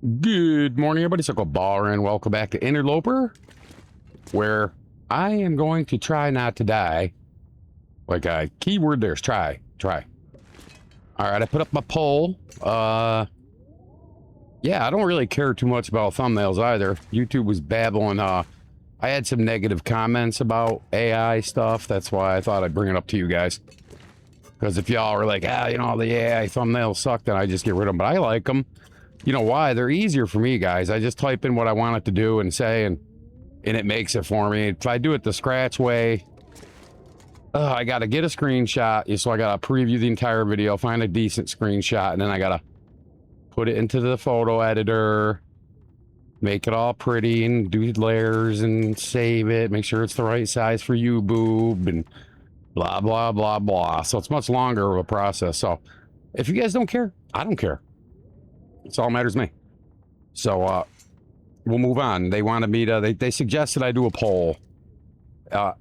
Good morning, everybody. It's Uncle Bawrin. Welcome back to Interloper, where I am going to try not to die. Like a keyword there's try. All right, I put up my poll. Yeah, I don't really care too much about thumbnails either. YouTube was babbling. I had some negative comments about AI stuff. That's why I thought I'd bring it up to you guys. Because if y'all are like, you know, the AI thumbnails suck, then I just get rid of them. But I like them. You know why? They're easier for me, guys. I just type in what I want it to do and say, and it makes it for me. If I do it the scratch way, I got to get a screenshot. So I got to preview the entire video, find a decent screenshot, and then I got to put it into the photo editor, make it all pretty, and do layers, and save it, make sure it's the right size for you, boob, and blah, blah, blah, blah. So it's much longer of a process. So if you guys don't care, I don't care. It's all matters to me. So we'll move on. They wanted me to, they suggested I do a poll.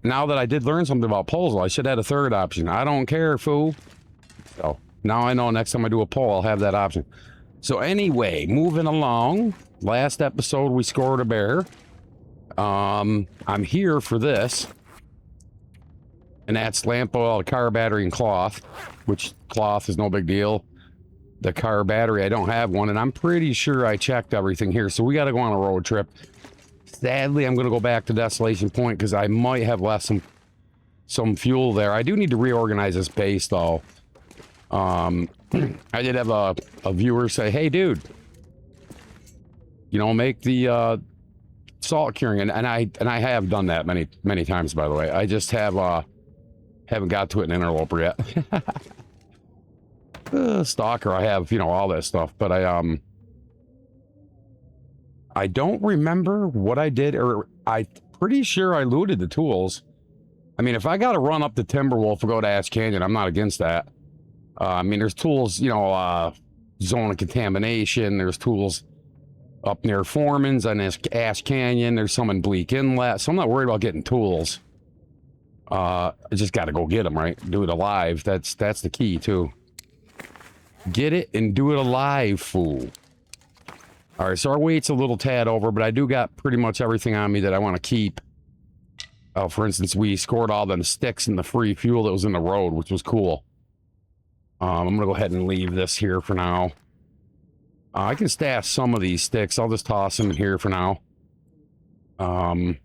Now that I did learn something about polls, I should have a third option. I don't care, fool. So now I know next time I do a poll, I'll have that option. So anyway, moving along. Last episode, we scored a bear. I'm here for this. And that's lamp oil, car battery, and cloth. Which cloth is no big deal. The car battery, I don't have one, and I'm pretty sure I checked everything here, so we got to go on a road trip. Sadly, I'm going to go back to Desolation Point because I might have left some fuel there. I do need to reorganize this base, though. I did have a viewer say, "Hey, dude, you know, make the salt curing," and I have done that many times, by the way. I just haven't got to it in Interloper yet. Stalker, I have, you know, all that stuff, but I don't remember what I did, or I'm pretty sure I looted the tools. I mean, if I got to run up to Timberwolf or go to Ash Canyon, I'm not against that. I mean, there's tools, you know, zone of contamination. There's tools up near Foreman's and Ash Canyon. There's some in Bleak Inlet, so I'm not worried about getting tools. I just got to go get them, right? Do it alive. That's the key, too. Get it and do it alive, fool. All right, so our weight's a little tad over, but I do got pretty much everything on me that I want to keep. For instance, we scored all them sticks and the free fuel that was in the road, which was cool. I'm going to go ahead and leave this here for now. I can stash some of these sticks. I'll just toss them in here for now. You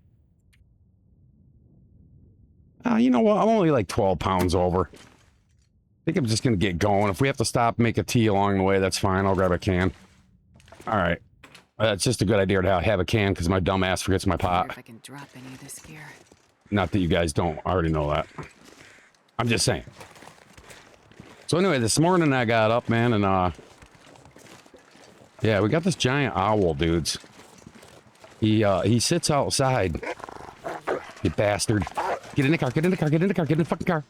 know what? I'm only like 12 pounds over. I think I'm just going to get going. If we have to stop and make a tea along the way, that's fine. I'll grab a can. All right. It's just a good idea to have a can because my dumb ass forgets my pot. If I can drop any of this gear. Not that you guys don't. I already know that. I'm just saying. So anyway, this morning I got up, man, and yeah, we got this giant owl, dudes. He sits outside. You bastard. Get in the car, get in the car, get in the car, get in the fucking car.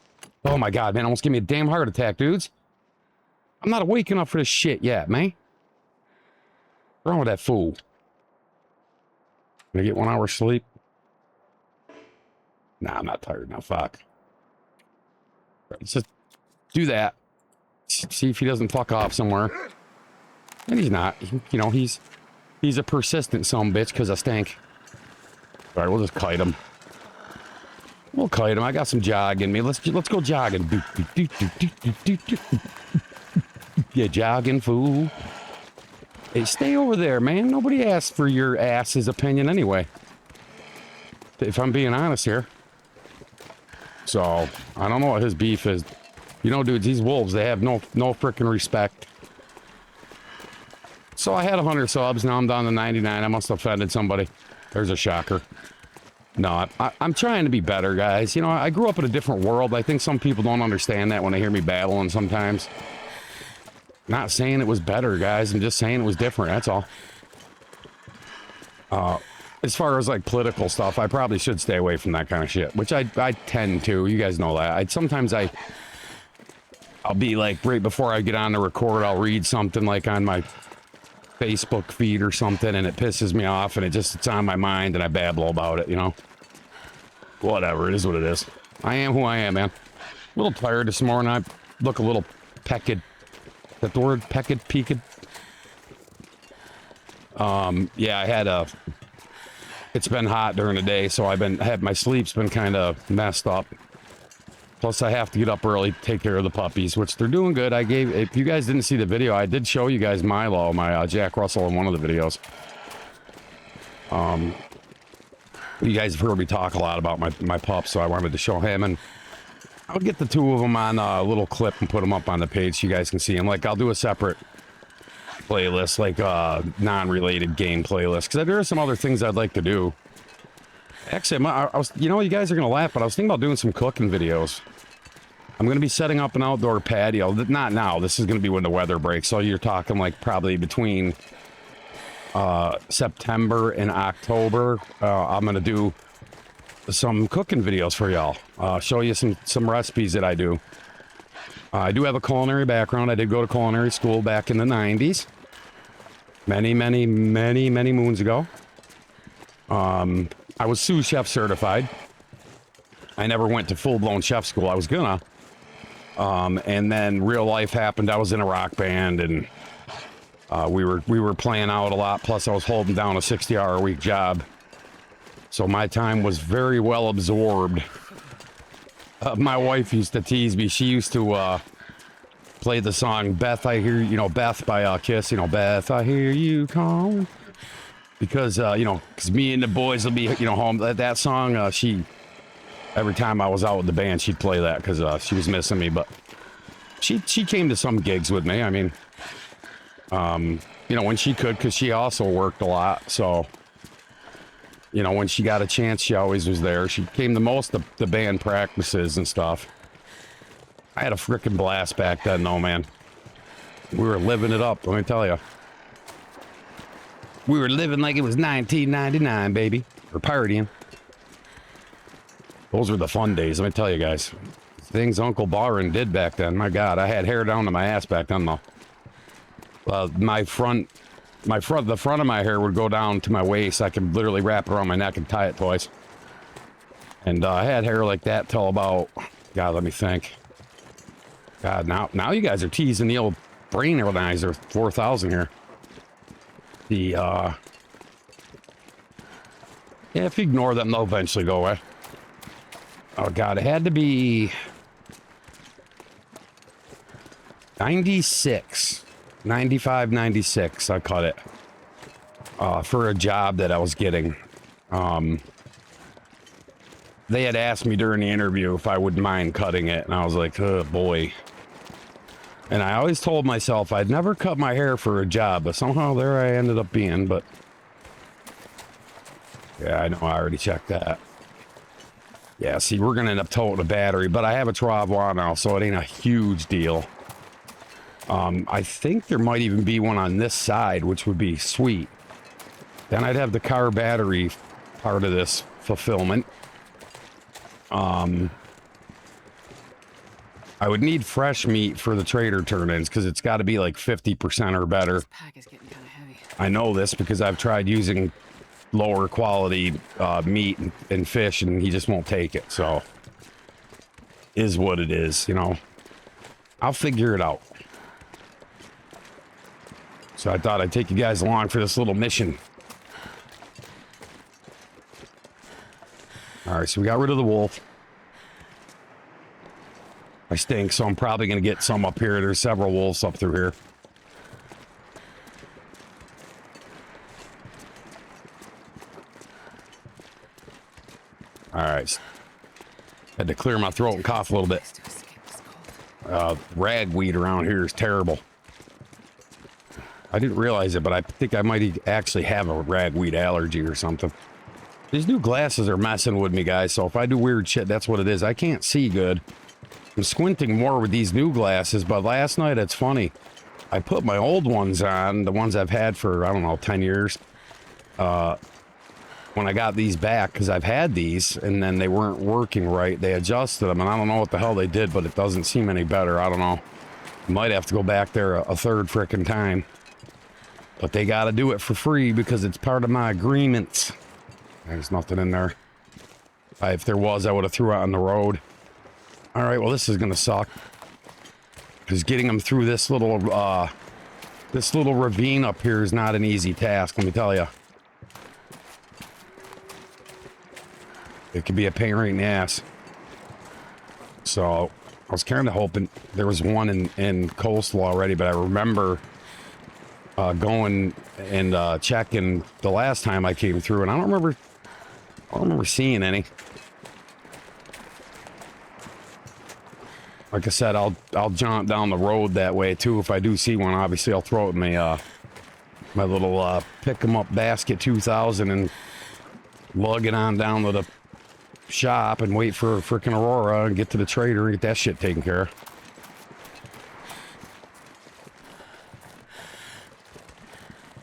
Oh my god, man, almost gave me a damn heart attack, dudes. I'm not awake enough for this shit yet, man. What's wrong with that fool? Gonna get 1 hour sleep? Nah, I'm not tired now, fuck. Let's just do that. See if he doesn't fuck off somewhere. And he's not. You know, he's a persistent sumbitch because I stink. Alright, we'll just kite him. We'll kite him. I got some jog in me. Let's go jogging. Yeah, jogging, fool. Hey, stay over there, man. Nobody asked for your ass's opinion anyway. If I'm being honest here. So, I don't know what his beef is. You know, dudes, these wolves, they have no freaking respect. So I had 100 subs. Now I'm down to 99. I must have offended somebody. There's a shocker. No, I'm trying to be better, guys. You know, I grew up in a different world. I think some people don't understand that when they hear me babbling sometimes. Not saying it was better, guys. I'm just saying it was different. That's all. As far as, like, political stuff, I probably should stay away from that kind of shit. Which I tend to. You guys know that. Sometimes I'll be, like, right before I get on to record, I'll read something, like, on my Facebook feed or something, and it pisses me off, and it's on my mind, and I babble about it, you know? Whatever, it is what it is. I am who I am, man. A little tired this morning. I look a little pecked. Is that the word? Pecked? Peaked? Yeah, I had a... It's been hot during the day, so my sleep's been kind of messed up. Plus, I have to get up early to take care of the puppies, which they're doing good. If you guys didn't see the video, I did show you guys Milo, my Jack Russell, in one of the videos. You guys have heard me talk a lot about my pup, so I wanted to show him, and I'll get the two of them on a little clip and put them up on the page so you guys can see them. Like, I'll do a separate playlist, like non-related game playlist, because there are some other things I'd like to do. Actually, I was, you know, you guys are gonna laugh, but I was thinking about doing some cooking videos. I'm gonna be setting up an outdoor patio. Not now. This is gonna be when the weather breaks. So you're talking like probably between September and October. I'm gonna do some cooking videos for y'all. Show you some recipes that I do. I do have a culinary background. I did go to culinary school back in the 90s. Many moons ago. I was sous chef certified. I never went to full-blown chef school. I was gonna. And then real life happened. I was in a rock band, and we were playing out a lot. Plus, I was holding down a 60-hour-a-week job. So my time was very well absorbed. My wife used to tease me. She used to play the song "Beth, I Hear," you know, Beth by Kiss. You know, Beth, I hear you calling. Because, you know, because me and the boys will be, you know, home. That song, every time I was out with the band, she'd play that because she was missing me. But she came to some gigs with me. I mean, you know, when she could, because she also worked a lot. So, you know, when she got a chance, she always was there. She came to most of the band practices and stuff. I had a freaking blast back then, though, man. We were living it up, let me tell you. We were living like it was 1999, baby. We're partying. Those were the fun days, let me tell you guys. Things Uncle Bawrin did back then. My God, I had hair down to my ass back then, though. The front of my hair would go down to my waist. I could literally wrap it around my neck and tie it twice. And I had hair like that till about, God, let me think. God, now you guys are teasing the old brain organizer 4000 here. Yeah, if you ignore them, they'll eventually go away. Oh God, it had to be 96, 95, 96. I cut it for a job that I was getting. They had asked me during the interview if I wouldn't mind cutting it, and I was like, oh boy. And I always told myself I'd never cut my hair for a job, but somehow there I ended up being. But yeah, I know, I already checked that. Yeah, see, we're gonna end up toting a battery, but I have a Travois now, so it ain't a huge deal. I think there might even be one on this side, which would be sweet. Then I'd have the car battery part of this fulfillment. I would need fresh meat for the trader turn-ins because it's got to be like 50% or better. This pack is getting kind of heavy. I know this because I've tried using lower quality meat and fish, and he just won't take it. So, is what it is, you know. I'll figure it out. So I thought I'd take you guys along for this little mission. All right, so we got rid of the wolf. I stink, so I'm probably going to get some up here. There's several wolves up through here. All right. Had to clear my throat and cough a little bit. Ragweed around here is terrible. I didn't realize it, but I think I might actually have a ragweed allergy or something. These new glasses are messing with me, guys, so if I do weird shit, that's what it is. I can't see good. I'm squinting more with these new glasses, but last night, it's funny. I put my old ones on, the ones I've had for, I don't know, 10 years. When I got these back, because I've had these, and then they weren't working right. They adjusted them, and I don't know what the hell they did, but it doesn't seem any better. I don't know. Might have to go back there a third frickin' time. But they got to do it for free because it's part of my agreements. There's nothing in there. If there was, I would have threw it on the road. All right, well, this is going to suck. Because getting them through this little This little ravine up here is not an easy task, let me tell you. It could be a pain right in the ass. So I was kind of hoping there was one in Coastal already, but I remember going and checking the last time I came through, and I don't remember seeing any. Like I said, I'll jaunt down the road that way too. If I do see one, obviously I'll throw it in my little pick 'em up basket 2000 and lug it on down to the shop and wait for a freaking Aurora and get to the trader and get that shit taken care of.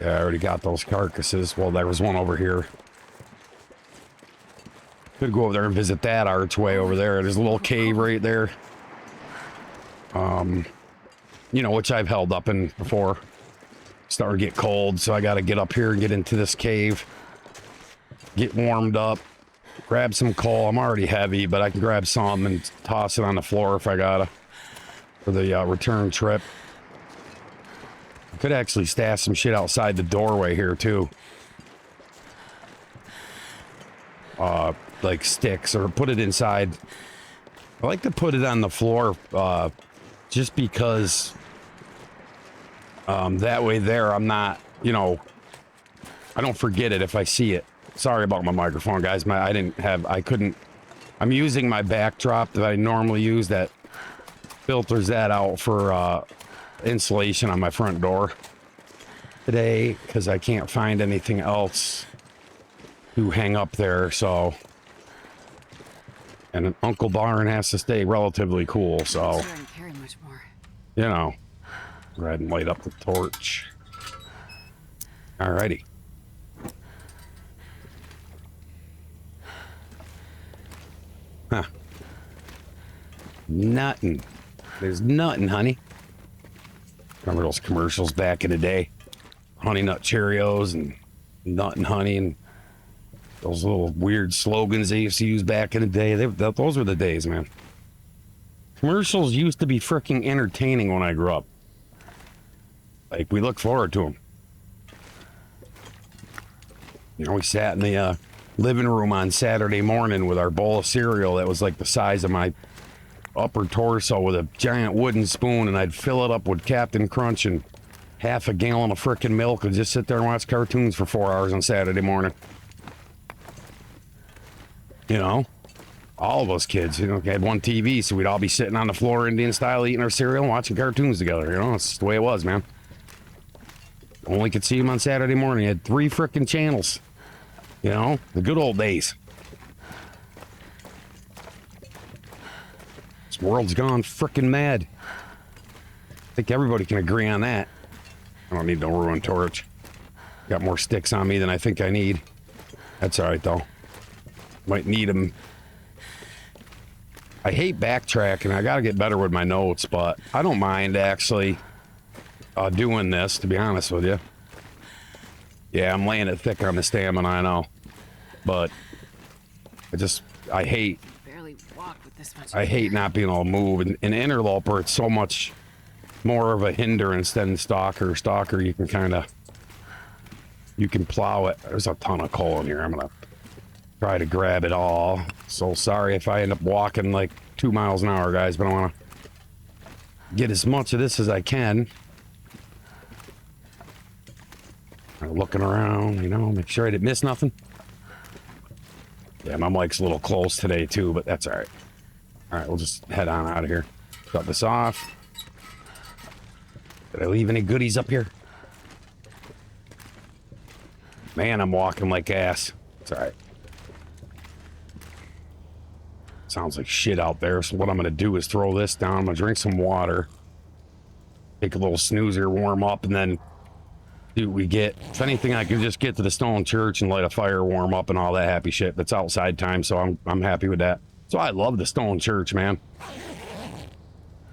Yeah, I already got those carcasses. Well, there was one over here. Could go over there and visit that archway over there. There's a little cave right there. You know, which I've held up in before. Starting to get cold, so I got to get up here and get into this cave. Get warmed up. Grab some coal. I'm already heavy, but I can grab some and toss it on the floor if I gotta. For the return trip. I could actually stash some shit outside the doorway here, too. Like sticks, or put it inside. I like to put it on the floor, just because that way there I'm not, you know, I don't forget it if I see it. Sorry about my microphone, guys. I'm using my backdrop that I normally use that filters that out for insulation on my front door today, because I can't find anything else to hang up there, so. And Uncle Bawrin has to stay relatively cool, so. You know. Go ahead and light up the torch. Alrighty. Huh. Nothing. There's nothing, honey. Remember those commercials back in the day? Honey Nut Cheerios and Nut and Honey and those little weird slogans they used to use back in the day. Those were the days, man. Commercials used to be freaking entertaining when I grew up. Like, we look forward to them. You know, we sat in the living room on Saturday morning with our bowl of cereal that was like the size of my upper torso with a giant wooden spoon, and I'd fill it up with Captain Crunch and half a gallon of frickin' milk and just sit there and watch cartoons for 4 hours on Saturday morning. You know? All of us kids, you know, had one TV, so we'd all be sitting on the floor Indian style eating our cereal and watching cartoons together. You know, that's just the way it was, man. Only could see him on Saturday morning. He had 3 frickin' channels. You know, the good old days. This world's gone frickin' mad. I think everybody can agree on that. I don't need no ruined torch. Got more sticks on me than I think I need. That's all right, though. Might need them. I hate backtracking. I gotta get better with my notes, but I don't mind actually doing this, to be honest with you. Yeah, I'm laying it thick on the stamina, I know. But I hate not being able to move. In Interloper, it's so much more of a hindrance than Stalker. Stalker, you can plow it. There's a ton of coal in here. I'm gonna try to grab it all. So sorry if I end up walking like 2 miles an hour, guys, but I want to get as much of this as I can. Looking around, you know, make sure I didn't miss nothing. Yeah, my mic's a little close today too, but that's all right. All right, we'll just head on out of here. Shut this off. Did I leave any goodies up here? Man, I'm walking like ass. It's all right. Sounds like shit out there, so what I'm gonna do is throw this down. I'm gonna drink some water, take a little snoozer, warm up, and then see what we get. If anything, I can just get to the stone church and light a fire, warm up, and all that happy shit. That's outside time, so I'm happy with that. So I love the stone church, man.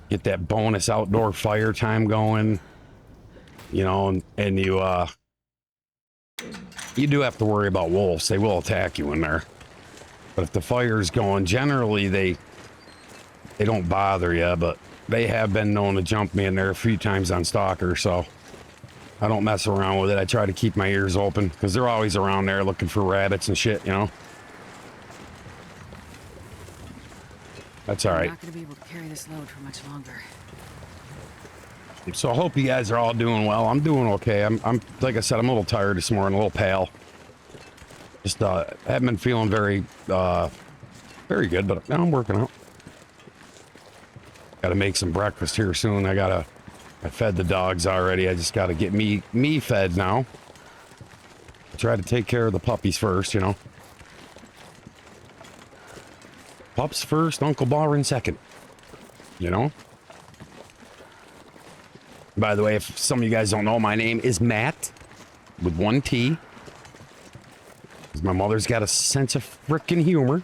Get that bonus outdoor fire time going, you know, and you do have to worry about wolves. They will attack you in there. But if the fire's going, generally they don't bother you, but they have been known to jump me in there a few times on Stalker, so I don't mess around with it. I try to keep my ears open because they're always around there looking for rabbits and shit, you know? That's all right. I'm not going to be able to carry this load for much longer. So I hope you guys are all doing well. I'm doing okay. I'm like I said, I'm a little tired this morning, a little pale. Just haven't been feeling very good, but now I'm working out. Got to make some breakfast here soon. I fed the dogs already. I just got to get me fed now. Try to take care of the puppies first, you know. Pups first, Uncle Bawrin second. You know? By the way, if some of you guys don't know, my name is Matt with one T. My mother's got a sense of frickin' humor.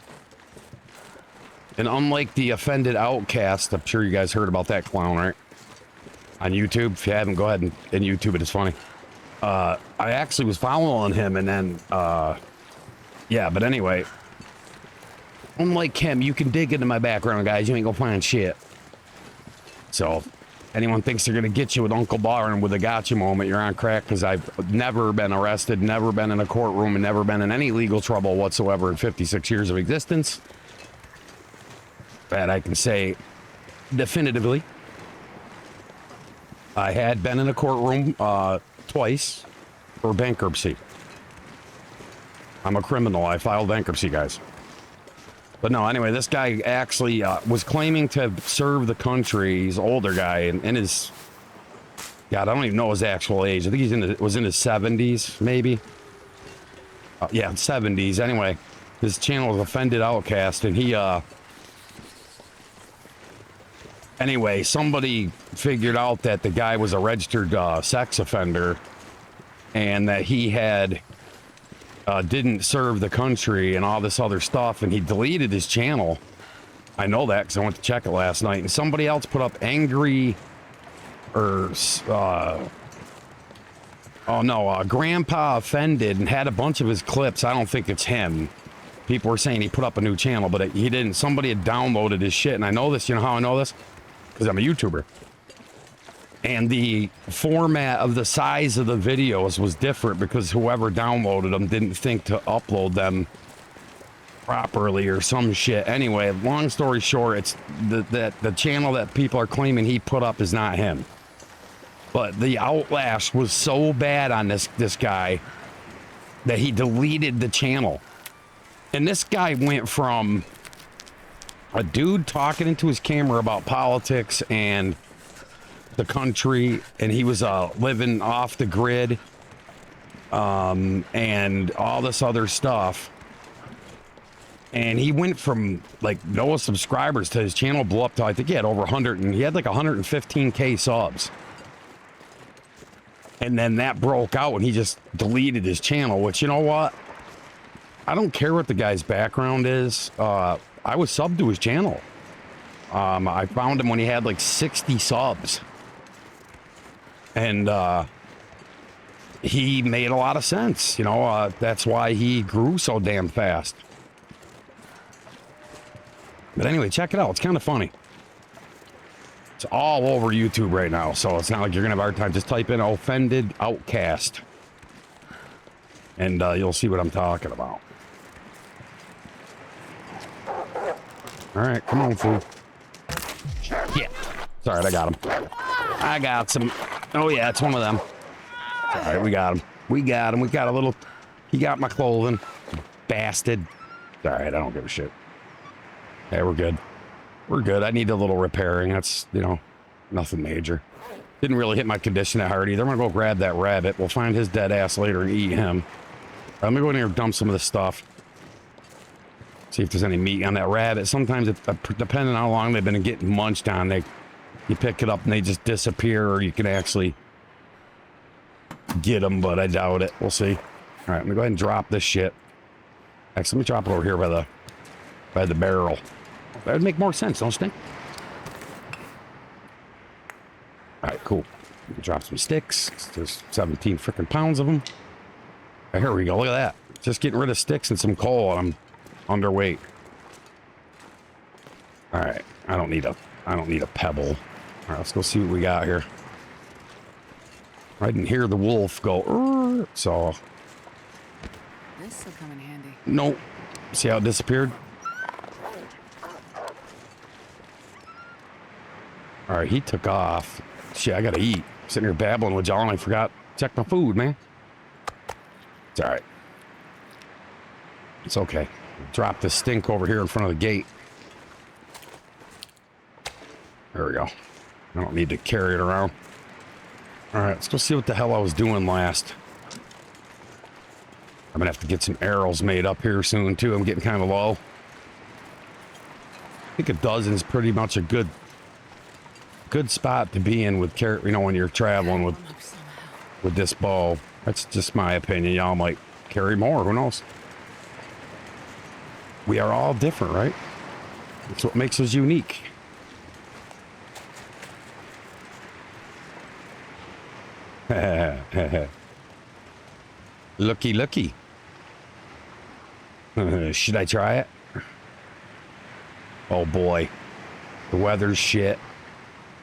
And unlike the offended outcast, I'm sure you guys heard about that clown, right? On YouTube. If you haven't, go ahead and YouTube it. It's funny. I actually was following him and then, yeah, but anyway. Unlike him, you can dig into my background, guys. You ain't gonna find shit. So, anyone thinks they're gonna get you with Uncle Bawrin with a gotcha moment, you're on crack, because I've never been arrested, never been in a courtroom, and never been in any legal trouble whatsoever in 56 years of existence. That I can say definitively. I had been in a courtroom twice for bankruptcy. I'm a criminal. I filed bankruptcy, guys. But no, anyway, this guy actually was claiming to serve the country. He's an older guy, and in his... God, I don't even know his actual age. I think he's was in his 70s, maybe. Yeah, 70s. Anyway, his channel was Offended Outcast, and he... Anyway, somebody figured out that the guy was a registered sex offender, and that he had... didn't serve the country and all this other stuff, and he deleted his channel. I know that because I went to check it last night, and somebody else put up angry, or grandpa offended, and had a bunch of his clips. I don't think it's him. People were saying he put up a new channel, but he didn't. Somebody had downloaded his shit, and I know this. You know how I know this? Because I'm a YouTuber. And the format of the size of the videos was different because whoever downloaded them didn't think to upload them properly or some shit. Anyway, long story short, it's the channel that people are claiming he put up is not him. But the outlash was so bad on this guy that he deleted the channel. And this guy went from a dude talking into his camera about politics and the country, and he was living off the grid, and all this other stuff, and he went from like no subscribers to his channel blew up to, I think he had over 100, and he had like 115k subs, and then that broke out and he just deleted his channel. Which, you know what, I don't care what the guy's background is. I was subbed to his channel. I found him when he had like 60 subs. And he made a lot of sense, you know. That's why he grew so damn fast. But anyway, check it out. It's kind of funny. It's all over YouTube right now, so it's not like you're gonna have a hard time. Just type in Offended Outcast, and you'll see what I'm talking about. All right, come on, fool. Yeah. Sorry, I got him. I got some. Oh yeah, it's one of them. All right, we got him. We got him. We got a little. He got my clothing. Bastard. All right, I don't give a shit. Hey, we're good. We're good. I need a little repairing. That's, you know, nothing major. Didn't really hit my condition that hard either. I'm gonna go grab that rabbit. We'll find his dead ass later and eat him. Let me go in here and dump some of this stuff. See if there's any meat on that rabbit. Sometimes, depending on how long they've been getting munched on, you pick it up and they just disappear, or you can actually get them, but I doubt it. We'll see. All right, I'm gonna go ahead and drop this shit. Actually, let me drop it over here by the barrel. That would make more sense, don't you think? All right, cool. Drop some sticks. There's 17 freaking pounds of them. Oh, here we go. Look at that. Just getting rid of sticks and some coal, and I'm underweight. All right, I don't need a pebble. All right, let's go see what we got here. I didn't hear the wolf go, "Urgh," so This will come in handy. nope. See how it disappeared? All right, he took off. Shit, I gotta eat. Sitting here babbling with y'all and I forgot to check my food, man. It's all right. It's okay. Drop the stink over here in front of the gate. There we go. I don't need to carry it around. All right, let's go see what the hell I was doing last. I'm gonna have to get some arrows made up here soon too. I'm getting kind of low. I think a dozen is pretty much a good spot to be in with when you're traveling with this bow. That's just my opinion. Y'all might carry more. Who knows? We are all different, right? That's what makes us unique. Looky. Should I try it? Oh boy. The weather's shit.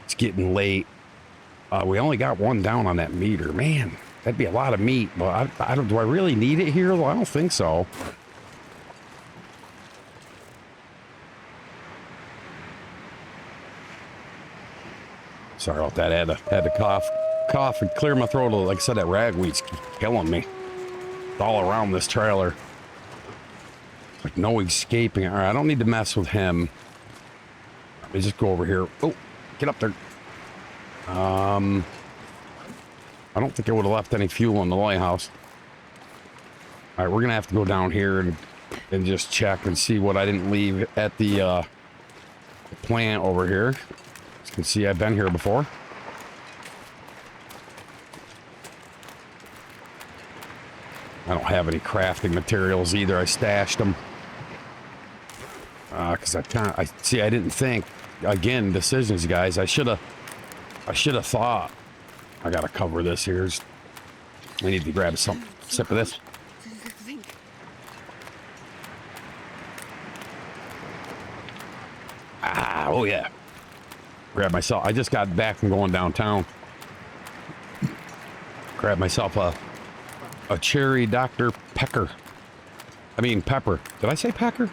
It's getting late. We only got one down on that meter. Man, that'd be a lot of meat, but I don't, do I really need it here? Well, I don't think so. Sorry about that. I had to cough and clear my throat. Like I said, that ragweed's killing me. It's all around this trailer. Like no escaping. All right, I don't need to mess with him. Let me just go over here. Oh, get up there. I don't think I would have left any fuel in the lighthouse. All right, we're gonna have to go down here and just check and see what I didn't leave at the plant over here. As you can see, I've been here before. I don't have any crafting materials either. I stashed them. Because I didn't think. Again, decisions, guys. I should have thought. I gotta cover this here. I need to grab some sip of this. Oh yeah. Grab myself. I just got back from going downtown. Grab myself a cherry Dr. Pepper. Did I say pecker?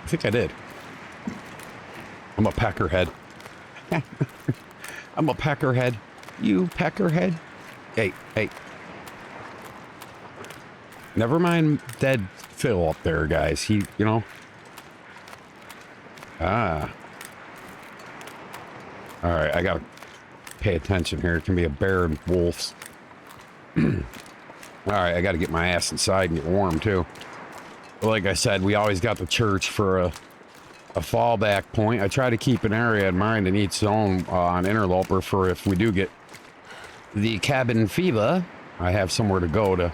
I think I did. I'm a peckerhead. I'm a peckerhead. You peckerhead. Hey. Never mind dead Phil up there, guys. He, you know. All right, I gotta pay attention here. It can be a bear and wolves. All right, I gotta get my ass inside and get warm too. But like I said, we always got the church for a fallback point. I try to keep an area in mind in each zone on Interloper for if we do get the cabin fever, I have somewhere to go to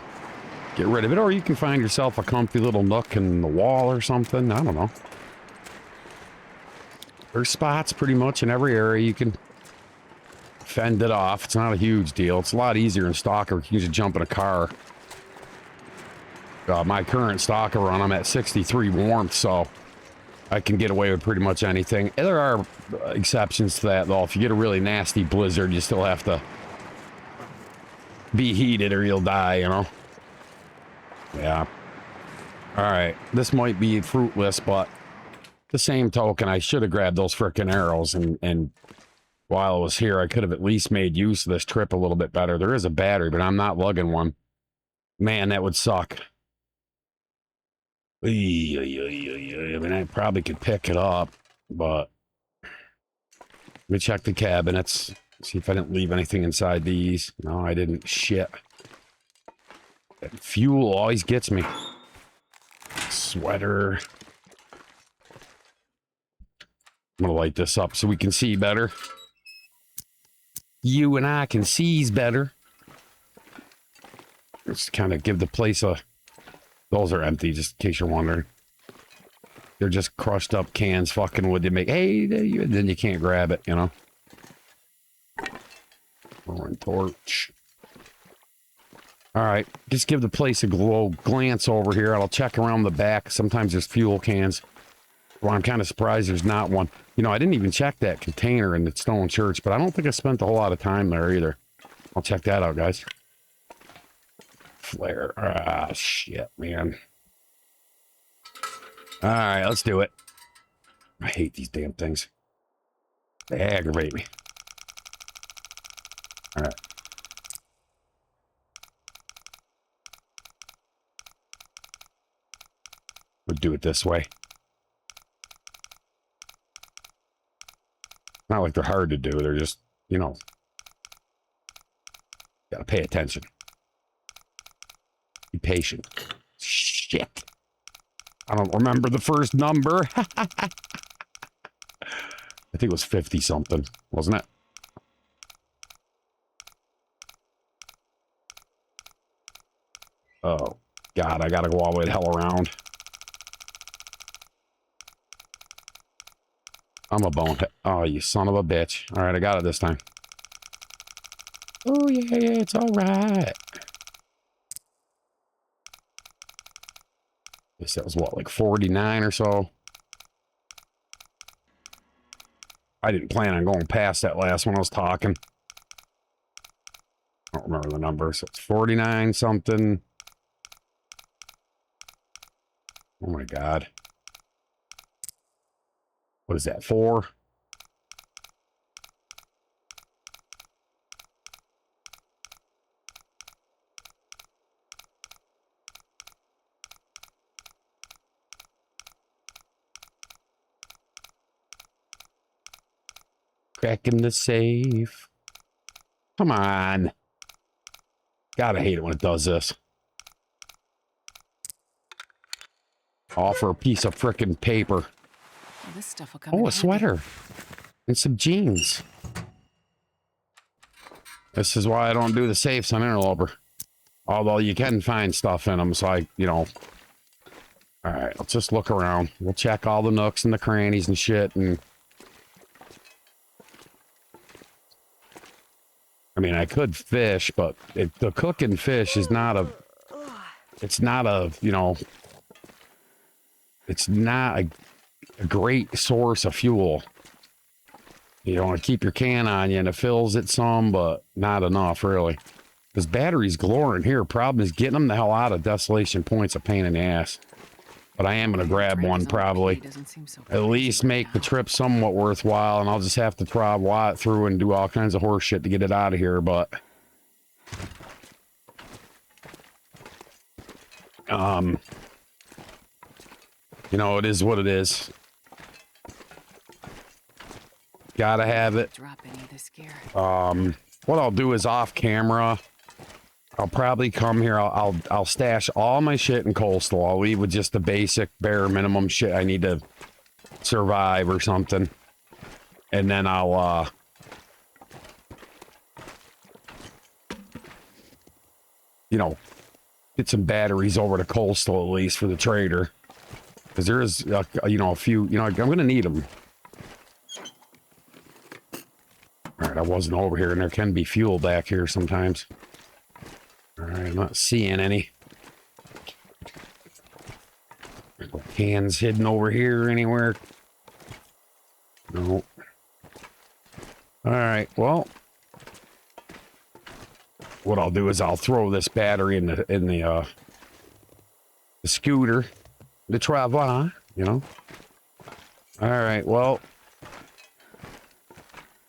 get rid of it. Or you can find yourself a comfy little nook in the wall or something. I don't know. There's spots pretty much in every area you can fend it off. It's not a huge deal. It's a lot easier in Stalker. You can just jump in a car. My current Stalker run, I'm at 63 warmth, so I can get away with pretty much anything. And there are exceptions to that, though. If you get a really nasty blizzard, you still have to be heated or you'll die, you know? Yeah. All right. This might be fruitless, but the same token, I should have grabbed those frickin' arrows, and while I was here, I could have at least made use of this trip a little bit better. There is a battery, but I'm not lugging one. Man, that would suck. I mean, I probably could pick it up, but let me check the cabinets. See if I didn't leave anything inside these. No, I didn't. Shit. That fuel always gets me. Sweater. I'm gonna light this up so we can see better. You and I can seize better. Just kind of give the place a... Those are empty, just in case you're wondering. They're just crushed up cans fucking wood to make... Hey, then you can't grab it, you know? Rolling torch. Alright, just give the place a glance over here. I'll check around the back. Sometimes there's fuel cans. Well, I'm kind of surprised there's not one. You know, I didn't even check that container in the stone church, but I don't think I spent a whole lot of time there either. I'll check that out, guys. Flare. Ah, shit, man. All right, let's do it. I hate these damn things. They aggravate me. All right. We'll do it this way. Not like they're hard to do. They're just, you know, gotta pay attention. Be patient. Shit. I don't remember the first number. I think it was 50 something, wasn't it? Oh, God, I gotta go all the way the hell around. I'm a bonehead. Oh, you son of a bitch. All right, I got it this time. Oh, yeah, it's all right. Guess that was what, like 49 or so? I didn't plan on going past that last one I was talking. I don't remember the number, so it's 49 something. Oh my God. What is that, 4? Cracking the safe. Come on. God, I hate it when it does this. Offer a piece of frickin' paper. Well, this stuff will come in Oh, a handy. sweater. And some jeans. This is why I don't do the safes on Interloper. Although you can find stuff in them, so I, you know. Alright, let's just look around. We'll check all the nooks and the crannies and shit, and... I mean, I could fish, but the cooking fish is not a... It's not a, you know... It's not a great source of fuel. You want to keep your can on you, and it fills it some, but not enough, really. Because batteries galore in here. Problem is getting them the hell out of Desolation Point's a pain in the ass. But I am going to grab one, probably. At least make the trip somewhat worthwhile, and I'll just have to try WððT through and do all kinds of horse shit to get it out of here, but... You know, it is what it is. Gotta have it. What I'll do is off camera, I'll probably come here. I'll stash all my shit in coastal. I'll leave with just the basic bare minimum shit I need to survive or something, and then I'll you know, get some batteries over to coastal at least for the trader, because there is you know, a few, you know, I'm gonna need them. All right, I wasn't over here, and there can be fuel back here sometimes. All right, I'm not seeing any. Cans hidden over here anywhere. No. All right, well, what I'll do is I'll throw this battery in the scooter, the travel, you know. All right, well,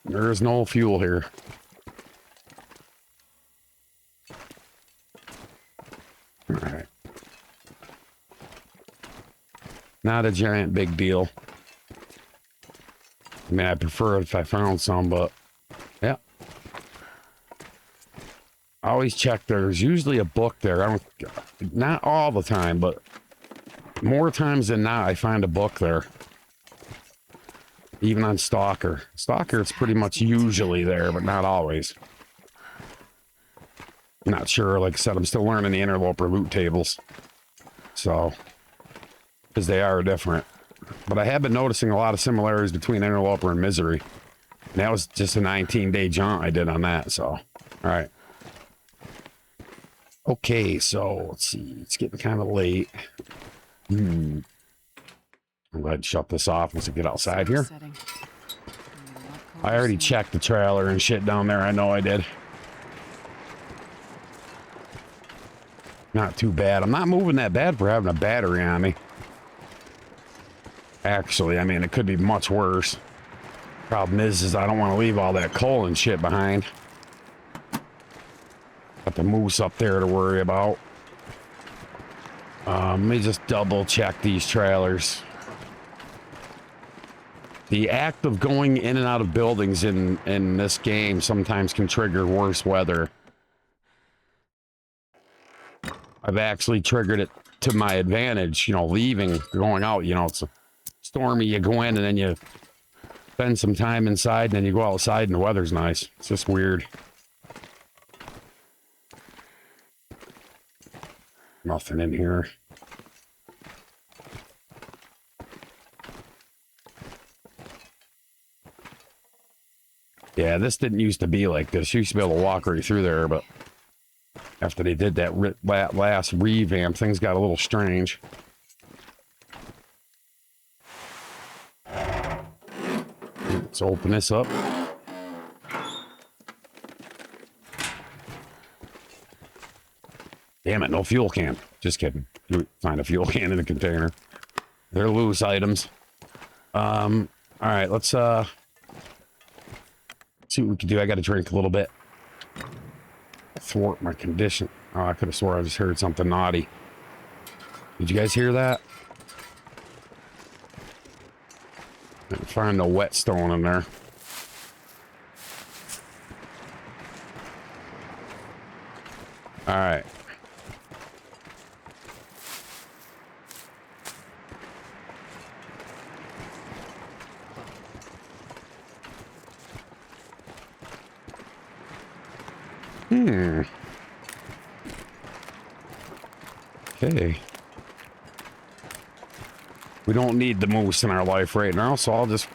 there is no fuel here. All right. Not a giant big deal. I mean, I prefer it if I found some, but yeah. I always check. There's usually a book there. I don't, not all the time, but more times than not, I find a book there. Even on Stalker. Stalker, it's pretty much usually there, but not always. Not sure. Like I said, I'm still learning the Interloper loot tables. So, because they are different. But I have been noticing a lot of similarities between Interloper and Misery. And that was just a 19-day jaunt I did on that, so. All right. Okay, so, let's see. It's getting kind of late. I'm glad to shut this off once I get outside here. I already checked the trailer and shit down there. I know I did. Not too bad. I'm not moving that bad for having a battery on me. Actually, I mean, it could be much worse. Problem is I don't want to leave all that coal and shit behind. Got the moose up there to worry about. Let me just double check these trailers. The act of going in and out of buildings in this game sometimes can trigger worse weather. I've actually triggered it to my advantage, you know, leaving, going out, you know, it's stormy, you go in and then you spend some time inside and then you go outside and the weather's nice. It's just weird. Nothing in here. Yeah, this didn't used to be like this. You used to be able to walk right through there, but after they did that last revamp, things got a little strange. Let's open this up. Damn it, no fuel can. Just kidding. You find a fuel can in the container. They're loose items. All right, let's see what we can do. I got to drink a little bit. Thwart my condition. Oh, I could have swore I just heard something naughty. Did you guys hear that? I didn't find no whetstone in there. All right. Okay. We don't need the moose in our life right now, so I'll just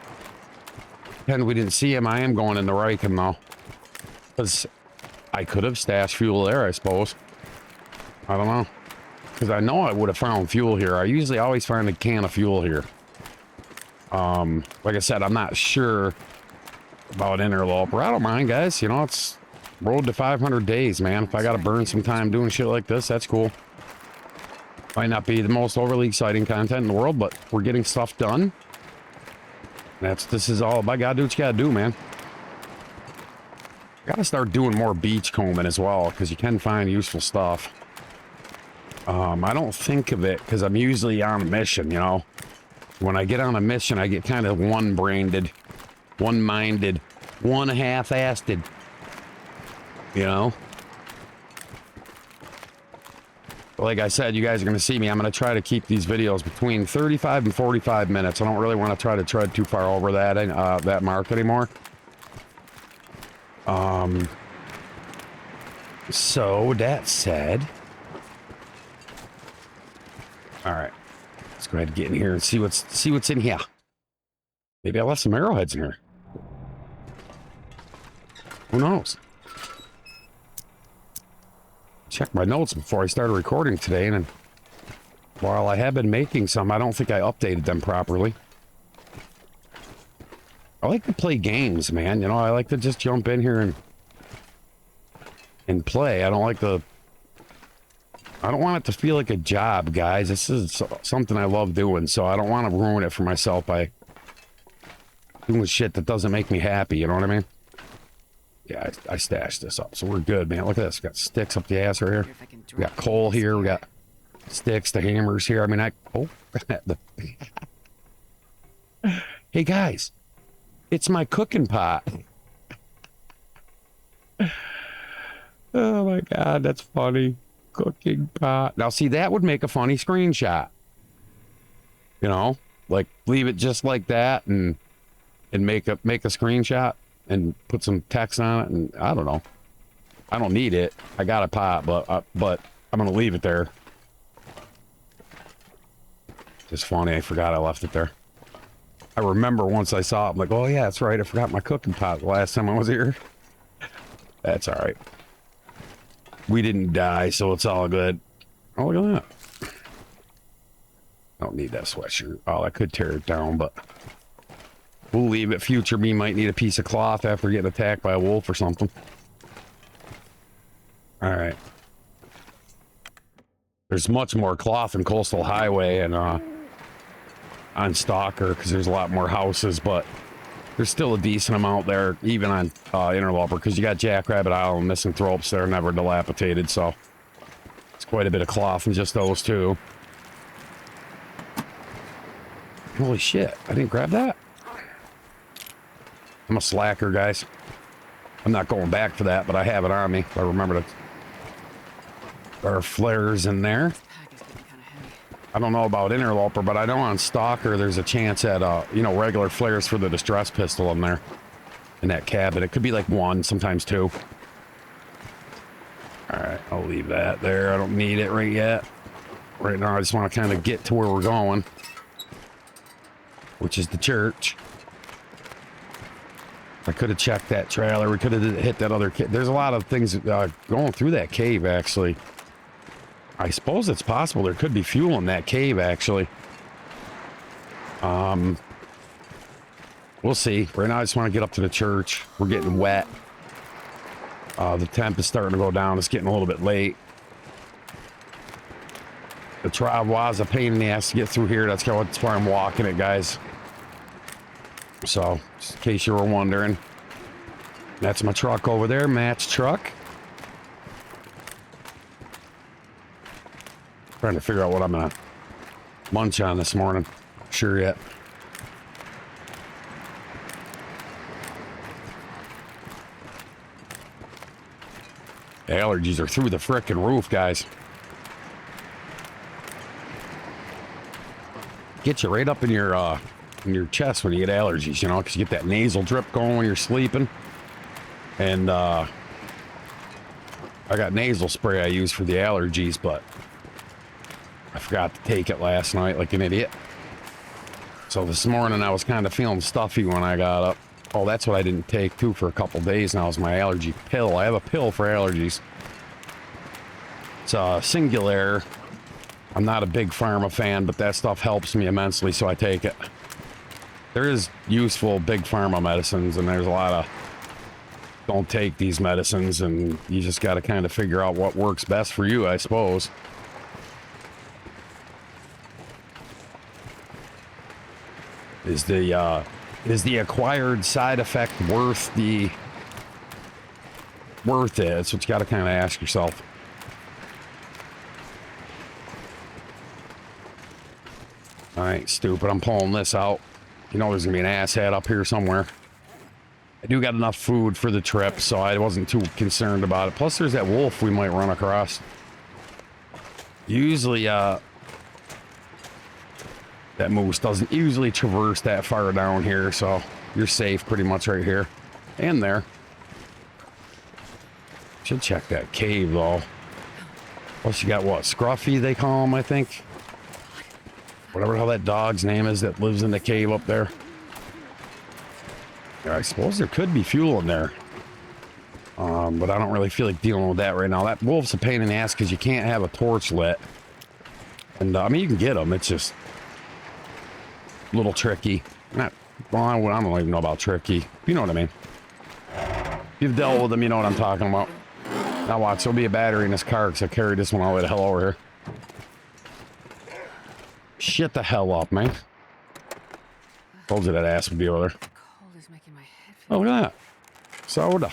pretend we didn't see him. I am going in the Riken though, because I could have stashed fuel there, I suppose. I don't know, because I know I would have found fuel here. I usually always find a can of fuel here. Like I said, I'm not sure about Interloper. I don't mind, guys. You know, it's road to 500 days, man. If I got to burn some time doing shit like this, that's cool. Might not be the most overly exciting content in the world, but we're getting stuff done. This is all about. Gotta do what you gotta do, man. Gotta start doing more beach combing as well, because you can find useful stuff. I don't think of it because I'm usually on a mission, you know. When I get on a mission, I get kind of one-brained, one-minded, one-half-assed, you know. Like I said, you guys are going to see me. I'm going to try to keep these videos between 35 and 45 minutes. I don't really want to try to tread too far over that mark anymore. So with that said, all right, let's go ahead and get in here and see what's in here. Maybe I left some arrowheads in here. Who knows? Check my notes before I started recording today, and while I have been making some, I don't think I updated them properly. I like to play games, man. You know, I like to just jump in here and play. I don't want it to feel like a job, guys. This is something I love doing, so I don't want to ruin it for myself by doing shit that doesn't make me happy, you know what I mean? Yeah, I stashed this up, so we're good, man. Look at this. We got sticks up the ass right here. We got coal here. We got sticks, the hammers here. I mean, Hey, guys. It's my cooking pot. Oh, my God. That's funny. Cooking pot. Now, see, that would make a funny screenshot. You know? Like, leave it just like that and make a screenshot. And put some text on it, and I don't know. I don't need it. I got a pot, but I'm gonna leave it there. Just funny. I forgot I left it there. I remember once I saw it, I'm like, oh yeah, that's right. I forgot my cooking pot the last time I was here. That's all right. We didn't die, so it's all good. Oh, look at that. I don't need that sweatshirt. Oh, I could tear it down, but we'll leave it. Future me might need a piece of cloth after getting attacked by a wolf or something. All right. There's much more cloth in Coastal Highway and on Stalker because there's a lot more houses, but there's still a decent amount there, even on Interloper, because you got Jackrabbit Island, Missing Thropes. They're never dilapidated, so it's quite a bit of cloth in just those two. Holy shit, I didn't grab that? I'm a slacker, guys. I'm not going back for that, but I have it on me. I remember there are flares in there. This pack is getting kind of heavy. I don't know about Interloper, but I know on Stalker there's a chance at, you know, regular flares for the distress pistol in there. In that cabin. It could be like 1, sometimes 2. Alright, I'll leave that there. I don't need it right yet. Right now I just want to kind of get to where we're going. Which is the church. I could have checked that trailer. We could have hit that other cave. There's a lot of things going through that cave, actually. I suppose it's possible there could be fuel in that cave, actually. We'll see. Right now, I just want to get up to the church. We're getting wet. The temp is starting to go down. It's getting a little bit late. The trial was a pain in the ass to get through here. That's why I'm walking it, guys. So, just in case you were wondering. That's my truck over there, Matt's truck. Trying to figure out what I'm gonna munch on this morning. Sure yet. The allergies are through the frickin' roof, guys. Get you right up in your chest when you get allergies, you know, because you get that nasal drip going when you're sleeping. And I got nasal spray I use for the allergies, but I forgot to take it last night like an idiot. So this morning I was kind of feeling stuffy when I got up. Oh, that's what I didn't take too for a couple days now is my allergy pill. I have a pill for allergies. It's a Singular. I'm not a big pharma fan, but that stuff helps me immensely, so I take it. There is useful big pharma medicines, and there's a lot of don't take these medicines, and you just got to kind of figure out what works best for you, I suppose. Is the acquired side effect worth it? That's what you got to kind of ask yourself. All right, stupid. I'm pulling this out. You know there's gonna be an asshat up here somewhere. I do got enough food for the trip, so I wasn't too concerned about it. Plus, there's that wolf we might run across. Usually, that moose doesn't usually traverse that far down here, so you're safe pretty much right here and there. Should check that cave though. Plus, you got what? Scruffy, they call him, I think. Whatever the hell that dog's name is that lives in the cave up there. Yeah, I suppose there could be fuel in there. But I don't really feel like dealing with that right now. That wolf's a pain in the ass because you can't have a torch lit. And, I mean, you can get them. It's just a little tricky. Not, well, I don't even know about tricky. You know what I mean. If you've dealt with them, you know what I'm talking about. Now watch, there'll be a battery in this car because I carried this one all the way the hell over here. Shit the hell up, man. Told you that ass would be over there. Cold is making my head feel. Oh, look at that. Soda.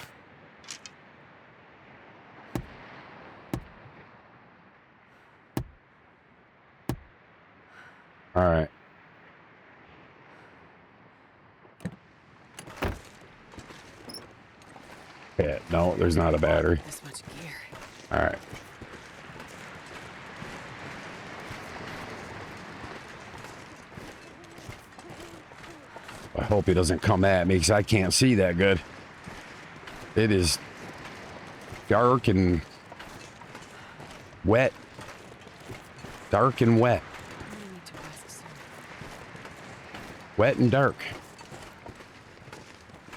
All right. Yeah, no, there's not a battery. This much gear. All right. I hope he doesn't come at me because I can't see that good. It is dark and wet. Dark and wet. I need to rest soon. Wet and dark.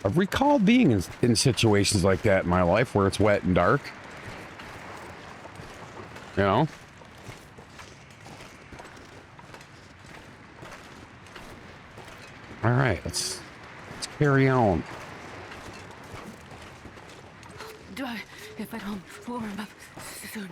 I've recalled being in situations like that in my life where it's wet and dark. You know? All right, let's carry on. Do I? If I don't warm up soon.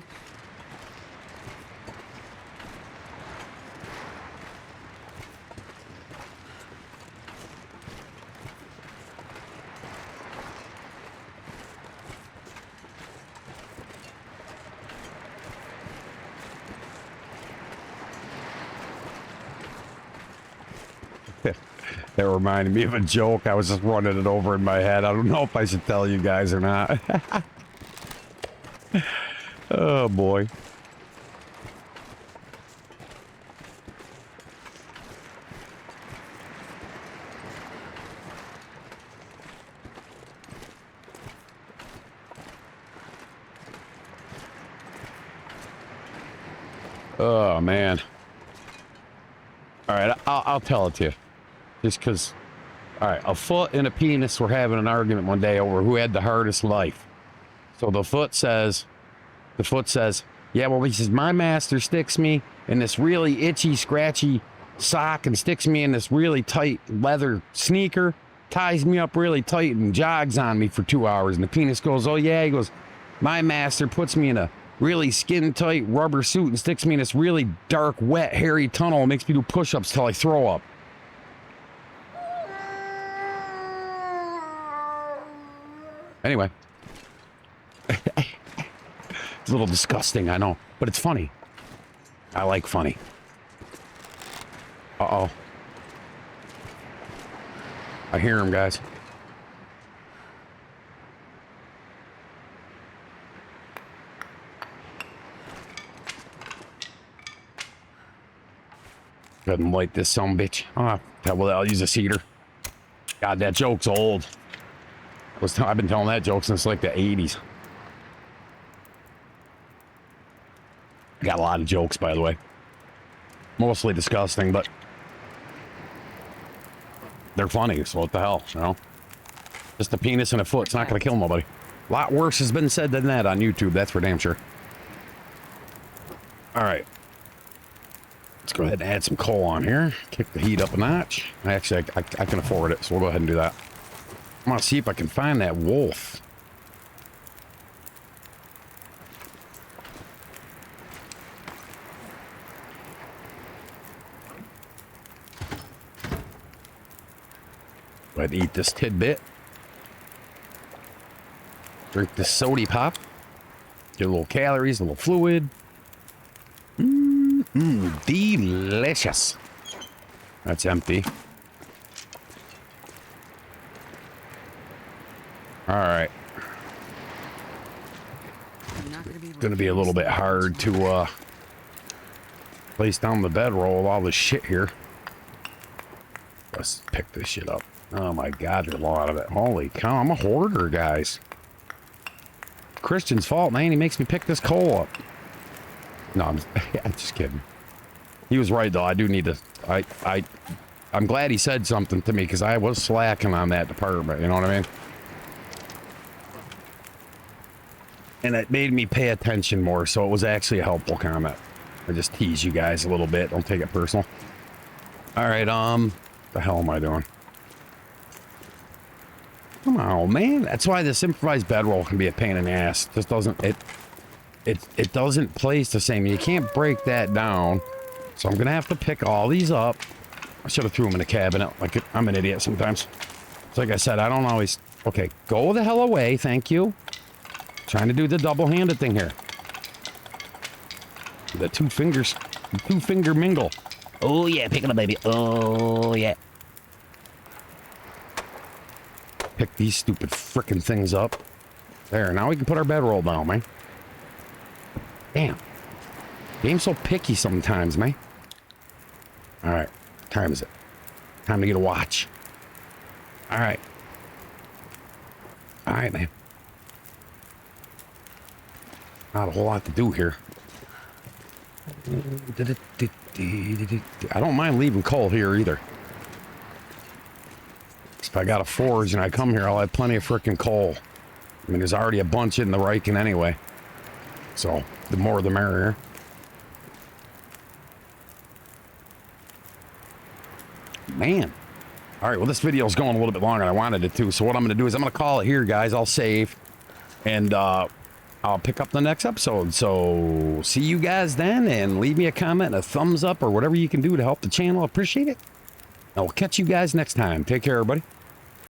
That reminded me of a joke. I was just running it over in my head. I don't know if I should tell you guys or not. Oh, boy. Oh, man. All right, I'll tell it to you. Just because, all right, a foot and a penis were having an argument one day over who had the hardest life. So the foot says, yeah, well, he says, my master sticks me in this really itchy, scratchy sock and sticks me in this really tight leather sneaker, ties me up really tight and jogs on me for 2 hours. And the penis goes, oh, yeah, he goes, my master puts me in a really skin-tight rubber suit and sticks me in this really dark, wet, hairy tunnel and makes me do push-ups till I throw up. Anyway. It's a little disgusting, I know, but it's funny. I like funny. Uh-oh. I hear him, guys. Go ahead and light this sumbitch. Oh, well, I'll use a cedar. God, that joke's old. I've been telling that joke since like the 80s. Got a lot of jokes, by the way. Mostly disgusting, but they're funny, so what the hell, you know? Just a penis and a foot, it's not gonna kill nobody. A lot worse has been said than that on YouTube, that's for damn sure. Alright. Let's go ahead and add some coal on here. Kick the heat up a notch. Actually, I can afford it, so we'll go ahead and do that. I'm gonna see if I can find that wolf. Go ahead and eat this tidbit. Drink this sody pop. Get a little calories, a little fluid. Delicious. That's empty. All right. It's gonna be a little bit hard to place down the bedroll with all this shit here. Let's pick this shit up. Oh my God, there's a lot of it. Holy cow, I'm a hoarder, guys. Christian's fault, man. He makes me pick this coal up. No, I'm just kidding. He was right though. I do need to. I'm glad he said something to me because I was slacking on that department. You know what I mean? And it made me pay attention more, so it was actually a helpful comment. I just tease you guys a little bit. Don't take it personal. All right. The hell am I doing? Come on, man. That's why this improvised bedroll can be a pain in the ass. Just doesn't it doesn't place the same. You can't break that down. So I'm gonna have to pick all these up. I should have threw them in the cabinet. Like I'm an idiot sometimes. So like I said, I don't always. Okay, go the hell away. Thank you. Trying to do the double-handed thing here. The two-finger mingle. Oh yeah, pick it up, baby. Oh yeah. Pick these stupid frickin' things up. There, now we can put our bedroll down, man. Damn. Game's so picky sometimes, man. Alright, what time is it? Time to get a watch. Alright. Alright, man. Not a whole lot to do here. I don't mind leaving coal here either. If I got a forge and I come here, I'll have plenty of frickin' coal. I mean, there's already a bunch in the Riken anyway. So, the more the merrier. Man. Alright, well, this video's going a little bit longer than I wanted it to. So what I'm going to do is I'm going to call it here, guys. I'll save. And, I'll pick up the next episode. So, see you guys then. And leave me a comment, a thumbs up, or whatever you can do to help the channel. I appreciate it. And we'll catch you guys next time. Take care, everybody.